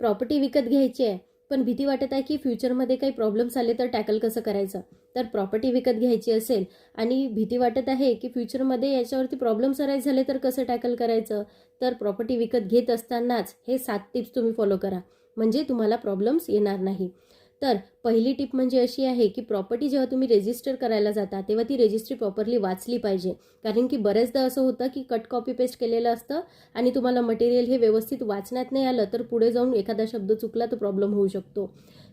Property विकत घ्यायची आहे, पण भीती वाटत आहे की फ्युचरमध्ये काही प्रॉब्लेम्स आले तर टॅकल कसं करायचं. तर प्रॉपर्टी विकत घ्यायची असेल आणि भीती वाटत आहे की फ्युचरमध्ये याच्यावरती प्रॉब्लेम्स अराईज झाले तर कसं टॅकल करायचं, तर प्रॉपर्टी विकत घेत असतानाच हे 7 टिप्स तुम्ही फॉलो करा, म्हणजे तुम्हाला प्रॉब्लेम्स येणार नाही. तर पहिली टिप म्हणजे अशी आहे की प्रॉपर्टी जेव्हा तुम्ही रजिस्टर करायला जाता तेव्हा ती रजिस्ट्री प्रॉपरली वाचली पाहिजे. कारण की बरेचदा असं होतं की कट कॉपी पेस्ट केलेलं असतं आणि तुम्हाला मटेरियल हे व्यवस्थित वाचण्यात नाही आलं तर पुढे जाऊन एखादा शब्द चुकला तर प्रॉब्लेम होऊ शकतो.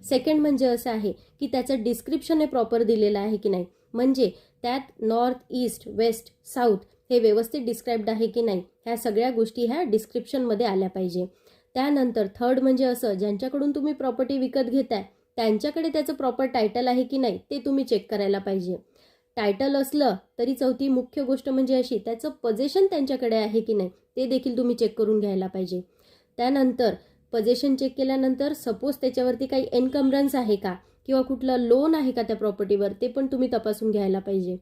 सेकंड म्हणजे असं आहे की त्याचं डिस्क्रिप्शन हे प्रॉपर दिलेलं आहे की नाही, म्हणजे त्यात नॉर्थ, ईस्ट, वेस्ट, साऊथ हे व्यवस्थित डिस्क्राईब्ड आहे की नाही, ह्या सगळ्या गोष्टी ह्या डिस्क्रिप्शनमध्ये आल्या पाहिजे. त्यानंतर थर्ड म्हणजे असं, ज्यांच्याकडून तुम्ही प्रॉपर्टी विकत घेताय त्यांच्याकडे त्याचं प्रॉपर टायटल आहे की नाही ते तुम्ही चेक करायला पाहिजे. टायटल असलं तरी चौथी मुख्य गोष्ट म्हणजे अशी, त्याचं पोझेशन त्यांच्याकडे आहे की नाही ते देखील तुम्ही चेक करून घ्यायला पाहिजे. त्यानंतर पोझेशन चेक केल्यानंतर सपोज त्याच्यावरती काही एन्कम्ब्रन्स आहे का किंवा कुठलं लोन आहे का त्या प्रॉपर्टीवर ते पण तुम्ही तपासून घ्यायला पाहिजे.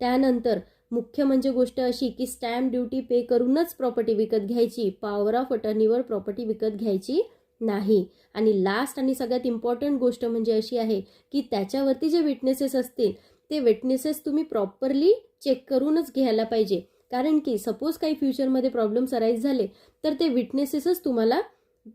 त्यानंतर मुख्य म्हणजे गोष्ट अशी की स्टॅम्प ड्युटी पे करूनच प्रॉपर्टी विकत घ्यायची, पॉवर ऑफ अटर्नीवर प्रॉपर्टी विकत घ्यायची नाही. आणि लास्ट आणि सगळ्यात इम्पॉर्टंट गोष्ट म्हणजे अशी आहे की त्याच्यावरती जे विटनेसेस असतील ते विटनेसेस तुम्ही प्रॉपरली चेक करूनच घ्यायला पाहिजे. कारण की सपोज काही फ्युचरमध्ये प्रॉब्लेम्स अराईज झाले तर ते विटनेसेसच तुम्हाला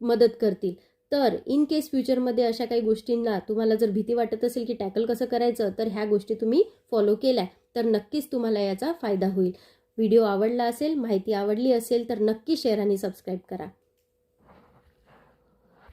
मदत करतील. तर इन केस फ्युचरमध्ये अशा काही गोष्टींना तुम्हाला जर भीती वाटत असेल की टॅकल कसं करायचं, तर ह्या गोष्टी तुम्ही फॉलो केल्या तर नक्कीच तुम्हाला याचा फायदा होईल. व्हिडिओ आवडला असेल, माहिती आवडली असेल तर नक्की शेअर आणि सबस्क्राईब करा.